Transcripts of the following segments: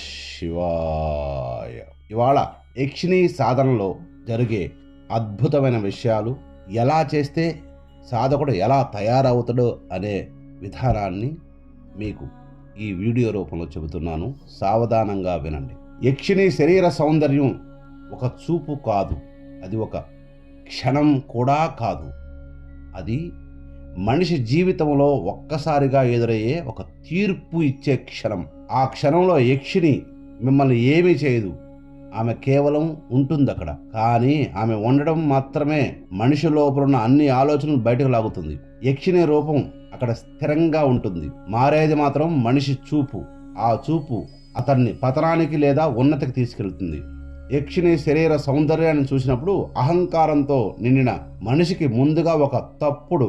శివాయ. ఇవాళ యక్షిణీ సాధనలో జరిగే అద్భుతమైన విషయాలు, ఎలా చేస్తే సాధకుడు ఎలా తయారవుతాడో అనే విధానాన్ని మీకు ఈ వీడియో రూపంలో చెబుతున్నాను. సావధానంగా వినండి. యక్షిణీ శరీర సౌందర్యం ఒక చూపు కాదు, అది ఒక క్షణం కూడా కాదు. అది మనిషి జీవితంలో ఒక్కసారిగా ఎదురయ్యే ఒక తీర్పు ఇచ్చే క్షణం. ఆ క్షణంలో యక్షిణి మిమ్మల్ని ఏమీ చేయదు, ఆమె కేవలం ఉంటుంది అక్కడ. కానీ ఆమె ఉండడం మాత్రమే మనిషి లోపలున్న అన్ని ఆలోచనలు బయటకు లాగుతుంది. యక్షిణి రూపం అక్కడ స్థిరంగా ఉంటుంది, మారేది మాత్రం మనిషి చూపు. ఆ చూపు అతన్ని పతనానికి లేదా ఉన్నతికి తీసుకెళ్తుంది. యక్షిణి శరీర సౌందర్యాన్ని చూసినప్పుడు అహంకారంతో నిండిన మనిషికి ముందుగా ఒక తప్పుడు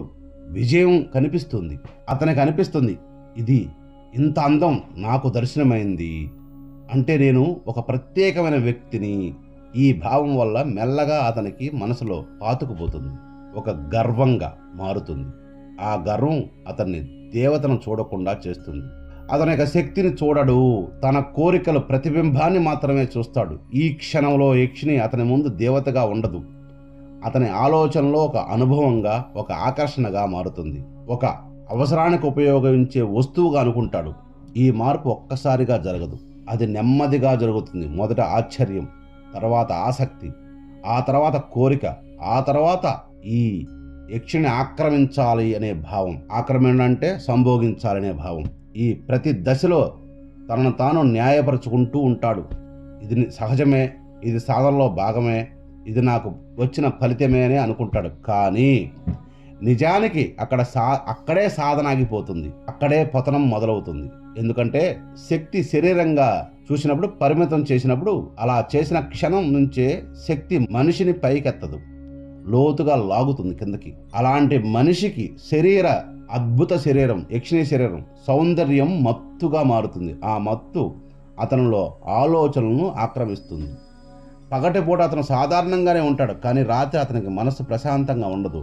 విజయం కనిపిస్తుంది. అతనికి అనిపిస్తుంది, ఇది ఇంత అందం నాకు దర్శనమైంది అంటే నేను ఒక ప్రత్యేకమైన వ్యక్తిని. ఈ భావం వల్ల మెల్లగా అతనికి మనసులో పాతుకుపోతుంది, ఒక గర్వంగా మారుతుంది. ఆ గర్వం అతన్ని దేవతను చూడకుండా చేస్తుంది. అతని యొక్క శక్తిని చూడడు, తన కోరికల ప్రతిబింబాన్ని మాత్రమే చూస్తాడు. ఈ క్షణంలో యక్షిణి అతని ముందు దేవతగా ఉండదు, అతని ఆలోచనలో ఒక అనుభవంగా, ఒక ఆకర్షణగా మారుతుంది. ఒక అవసరానికి ఉపయోగించే వస్తువుగా అనుకుంటాడు. ఈ మార్పు ఒక్కసారిగా జరగదు, అది నెమ్మదిగా జరుగుతుంది. మొదట ఆశ్చర్యం, తర్వాత ఆసక్తి, ఆ తర్వాత కోరిక, ఆ తర్వాత ఈ యక్షిని ఆక్రమించాలి అనే భావం. ఆక్రమణ అంటే సంభోగించాలనే భావం. ఈ ప్రతి దశలో తనను తాను న్యాయపరుచుకుంటూ ఉంటాడు. ఇది సహజమే, ఇది సాధనలో భాగమే, ఇది నాకు వచ్చిన ఫలితమే అని అనుకుంటాడు. కానీ నిజానికి అక్కడే సాధన ఆగిపోతుంది, అక్కడే పతనం మొదలవుతుంది. ఎందుకంటే శక్తి శరీరంగా చూసినప్పుడు, పరిమితం చేసినప్పుడు, అలా చేసిన క్షణం నుంచే శక్తి మనిషిని పైకెత్తదు, లోతుగా లాగుతుంది కిందకి. అలాంటి మనిషికి అద్భుత శరీరం, యక్షిణీ శరీరం సౌందర్యం మత్తుగా మారుతుంది. ఆ మత్తు అతనిలో ఆలోచనలను ఆక్రమిస్తుంది. పగటిపూట అతను సాధారణంగానే ఉంటాడు, కానీ రాత్రి అతనికి మనసు ప్రశాంతంగా ఉండదు.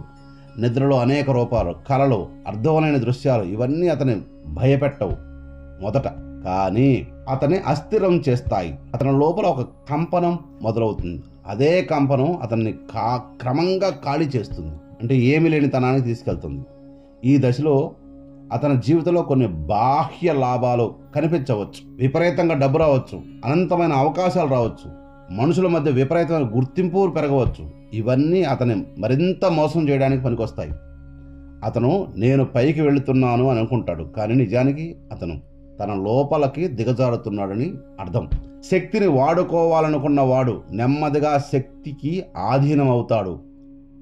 నిద్రలో అనేక రూపాలు, కలలు, అర్థంలేని దృశ్యాలు, ఇవన్నీ అతని భయపెట్టవు మొదట, కానీ అతన్ని అస్థిరం చేస్తాయి. అతని లోపల ఒక కంపనం మొదలవుతుంది. అదే కంపనం అతన్ని క్రమంగా ఖాళీ చేస్తుంది, అంటే ఏమీ లేని తనానికి తీసుకెళ్తుంది. ఈ దశలో అతని జీవితంలో కొన్ని బాహ్య లాభాలు కనిపించవచ్చు. విపరీతంగా డబ్బు రావచ్చు, అనంతమైన అవకాశాలు రావచ్చు, మనుషుల మధ్య విపరీతమైన గుర్తింపు పెరగవచ్చు. ఇవన్నీ అతన్ని మరింత మోసం చేయడానికి పనికొస్తాయి. అతను నేను పైకి వెళుతున్నాను అని అనుకుంటాడు, కానీ నిజానికి అతను తన లోపలికి దిగజారుతున్నాడని అర్థం. శక్తిని వాడుకోవాలనుకున్న వాడు నెమ్మదిగా శక్తికి ఆధీనం అవుతాడు.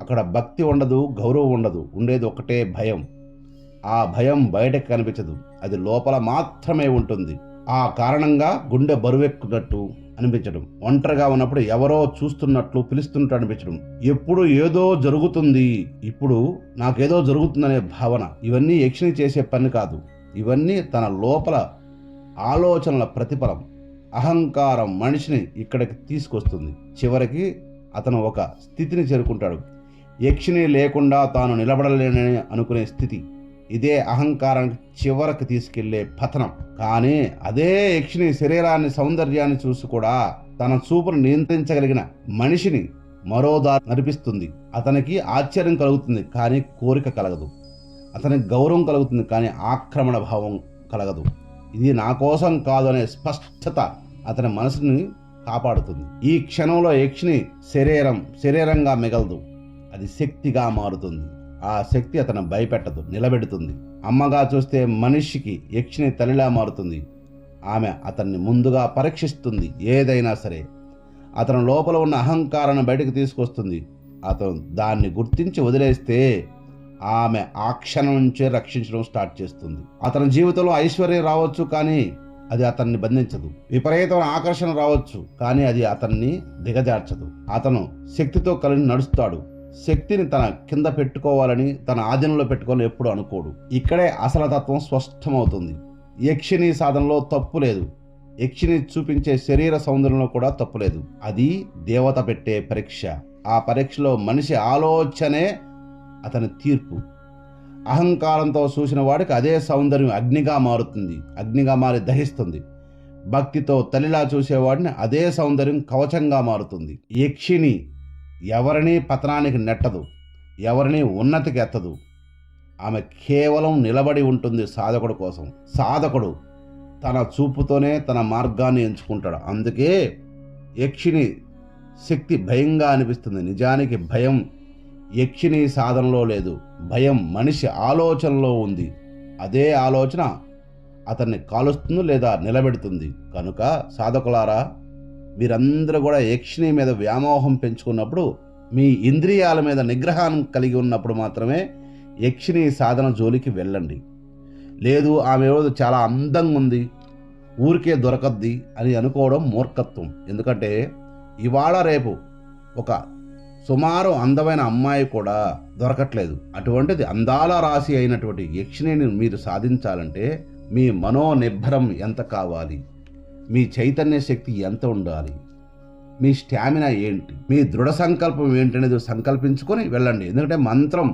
అక్కడ భక్తి ఉండదు, గౌరవం ఉండదు, ఉండేది ఒకటే భయం. ఆ భయం బయటకు కనిపించదు, అది లోపల మాత్రమే ఉంటుంది. ఆ కారణంగా గుండె బరువెక్కున్నట్టు అనిపించడం, ఒంటరిగా ఉన్నప్పుడు ఎవరో చూస్తున్నట్లు పిలుస్తున్నట్టు అనిపించడం, ఎప్పుడు ఏదో జరుగుతుంది, ఇప్పుడు నాకేదో జరుగుతుందనే భావన. ఇవన్నీ యక్షిణి చేసే పని కాదు, ఇవన్నీ తన లోపల ఆలోచనల ప్రతిఫలం. అహంకారం మనిషిని ఇక్కడికి తీసుకొస్తుంది. చివరికి అతను ఒక స్థితిని చేరుకుంటాడు, యక్షిణి లేకుండా తాను నిలబడలేనని అనుకునే స్థితి. ఇదే అహంకారానికి చివరికి తీసుకెళ్లే పతనం. కానీ అదే యక్షిణి శరీరాన్ని, సౌందర్యాన్ని చూసి కూడా తన చూపును నియంత్రించగలిగిన మనిషిని మరో దారి నడిపిస్తుంది. అతనికి ఆశ్చర్యం కలుగుతుంది, కానీ కోరిక కలగదు. అతనికి గౌరవం కలుగుతుంది, కానీ ఆక్రమణ భావం కలగదు. ఇది నా కోసం కాదు అనే స్పష్టత అతని మనసుని కాపాడుతుంది. ఈ క్షణంలో యక్షిణి శరీరంగా మిగలదు, అది శక్తిగా మారుతుంది. ఆ శక్తి అతను భయపెట్టదు, నిలబెడుతుంది. అమ్మగా చూస్తే మనిషికి యక్షిణి తల్లిలా మారుతుంది. ఆమె అతన్ని ముందుగా పరీక్షిస్తుంది. ఏదైనా సరే అతని లోపల ఉన్న అహంకారాన్ని బయటకు తీసుకొస్తుంది. అతను దాన్ని గుర్తించి వదిలేస్తే ఆమె ఆ క్షణం నుంచే రక్షించడం స్టార్ట్ చేస్తుంది. అతని జీవితంలో ఐశ్వర్యం రావచ్చు, కానీ అది అతన్ని బంధించదు. విపరీతమైన ఆకర్షణ రావచ్చు, కానీ అది అతన్ని దిగజార్చదు. అతను శక్తితో కలిసి నడుస్తాడు. శక్తిని తన కింద పెట్టుకోవాలని, తన ఆధీనంలో పెట్టుకోవాలని ఎప్పుడు అనుకోడు. ఇక్కడే అసలు తత్వం స్పష్టమవుతుంది. యక్షిణీ సాధనలో తప్పు లేదు, యక్షిని చూపించే శరీర సౌందర్యంలో కూడా తప్పు లేదు. అది దేవత పెట్టే పరీక్ష. ఆ పరీక్షలో మనిషి ఆలోచనే అతని తీర్పు. అహంకారంతో చూసిన వాడికి అదే సౌందర్యం అగ్నిగా మారుతుంది, అగ్నిగా మారి దహిస్తుంది. భక్తితో తల్లిలా చూసేవాడిని అదే సౌందర్యం కవచంగా మారుతుంది. యక్షిని ఎవరినీ పతనానికి నెట్టదు, ఎవరినీ ఉన్నతికి ఎత్తదు. ఆమె కేవలం నిలబడి ఉంటుంది సాధకుడు కోసం. సాధకుడు తన చూపుతోనే తన మార్గాన్ని ఎంచుకుంటాడు. అందుకే యక్షిని శక్తి భయంగా అనిపిస్తుంది. నిజానికి భయం యక్షిని సాధనలో లేదు, భయం మనిషి ఆలోచనలో ఉంది. అదే ఆలోచన అతన్ని కాలుస్తుంది లేదా నిలబెడుతుంది. కనుక సాధకులారా, మీరందరూ కూడా యక్షిని మీద వ్యామోహం పెంచుకున్నప్పుడు, మీ ఇంద్రియాల మీద నిగ్రహం కలిగి ఉన్నప్పుడు మాత్రమే యక్షిని సాధన జోలికి వెళ్ళండి. లేదు ఆమె చాలా అందంగా ఉంది, ఊరికే దొరకద్ది అని అనుకోవడం మూర్ఖత్వం. ఎందుకంటే ఇవాళ రేపు ఒక సుమారు అందమైన అమ్మాయి కూడా దొరకట్లేదు. అటువంటిది అందాల రాశి అయినటువంటి యక్షిణిని మీరు సాధించాలంటే మీ మనోనిబ్బరం ఎంత కావాలి, మీ చైతన్య శక్తి ఎంత ఉండాలి, మీ స్టామినా ఏంటి, మీ దృఢ సంకల్పం ఏంటనేది సంకల్పించుకొని వెళ్ళండి. ఎందుకంటే మంత్రం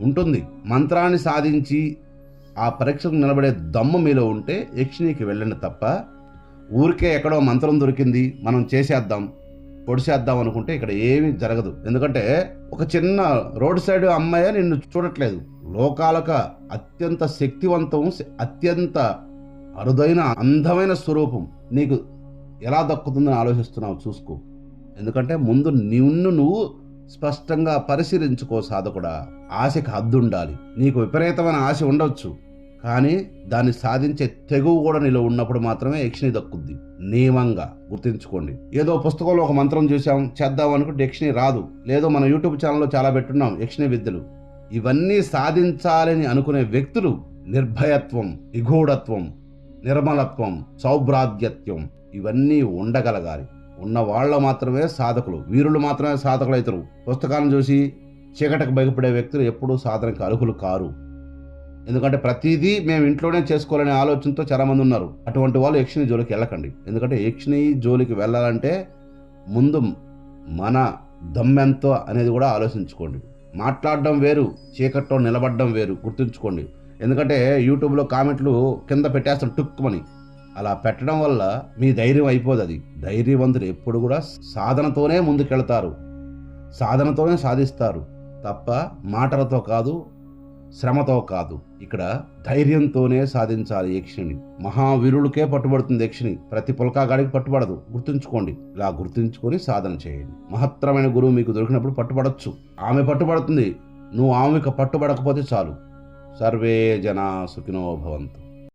ఉంటుంది. మంత్రాన్ని సాధించి ఆ పరీక్షకు నిలబడే దమ్ము మీలో ఉంటే యక్షిణికి వెళ్ళండి తప్ప ఊరికే ఎక్కడో మంత్రం దొరికింది మనం చేసేద్దాం పొడిసేద్దాం అనుకుంటే ఇక్కడ ఏమీ జరగదు. ఎందుకంటే ఒక చిన్న రోడ్ సైడ్ అమ్మాయి నిన్ను చూడట్లేదు. లోకాలకు అత్యంత శక్తివంతం, అత్యంత అరుదైన అందమైన స్వరూపం నీకు ఎలా దక్కుతుందని ఆలోచిస్తున్నావు చూసుకో. ఎందుకంటే ముందు నిన్ను నువ్వు స్పష్టంగా పరిశీలించుకో సాధకుడా. ఆశకి హద్దు ఉండాలి. నీకు విపరీతమైన ఆశ ఉండొచ్చు, కానీ దాన్ని సాధించే తెగువ కూడా నీలో ఉన్నప్పుడు మాత్రమే యక్షిణి దక్కుద్ది. నియమంగా గుర్తుంచుకోండి. ఏదో పుస్తకంలో ఒక మంత్రం చూసాం చేద్దాం అనుకుంటే యక్షిణి రాదు. లేదో మన యూట్యూబ్ ఛానల్లో చాలా పెట్టున్నాం యక్షిణి విద్యలు. ఇవన్నీ సాధించాలని అనుకునే వ్యక్తులు నిర్భయత్వం, నిగూఢత్వం, నిర్మలత్వం, సౌభ్రాధ్యత్వం ఇవన్నీ ఉండగలగాలి. ఉన్న వాళ్ళ మాత్రమే సాధకులు, వీరులు మాత్రమే సాధకులు అవుతారు. పుస్తకాలను చూసి చీకటికి భయపడే వ్యక్తులు ఎప్పుడూ సాధనకి అర్హులు కారు. ఎందుకంటే ప్రతిదీ మేము ఇంట్లోనే చేసుకోవాలనే ఆలోచనతో చాలామంది ఉన్నారు. అటువంటి వాళ్ళు యక్షిణి జోలికి వెళ్ళకండి. ఎందుకంటే యక్షిణి జోలికి వెళ్ళాలంటే ముందు మన దమ్మెంతో అనేది కూడా ఆలోచించుకోండి. మాట్లాడడం వేరు, చీకట్లో నిలబడడం వేరు, గుర్తుంచుకోండి. ఎందుకంటే యూట్యూబ్లో కామెంట్లు కింద పెట్టేస్తాం టుక్కుమని. అలా పెట్టడం వల్ల మీ ధైర్యం అయిపోదు. అది ధైర్యవంతులు ఎప్పుడు కూడా సాధనతోనే ముందుకెళ్తారు, సాధనతోనే సాధిస్తారు తప్ప మాటలతో కాదు, శ్రమతో కాదు. ఇక్కడ ధైర్యంతోనే సాధించాలి యక్షిణి. మహావీరులకే పట్టుబడుతుంది యక్షిణి, ప్రతి పుల్కాగాడికి పట్టుబడదు. గుర్తుంచుకోండి. ఇలా గుర్తుంచుకొని సాధన చేయండి. మహత్తరమైన గురువు మీకు దొరికినప్పుడు పట్టుబడచ్చు. ఆమె పట్టుబడుతుంది, నువ్వు ఆమెకు పట్టుబడకపోతే చాలు. సర్వే జనా సుఖినో భవంతు.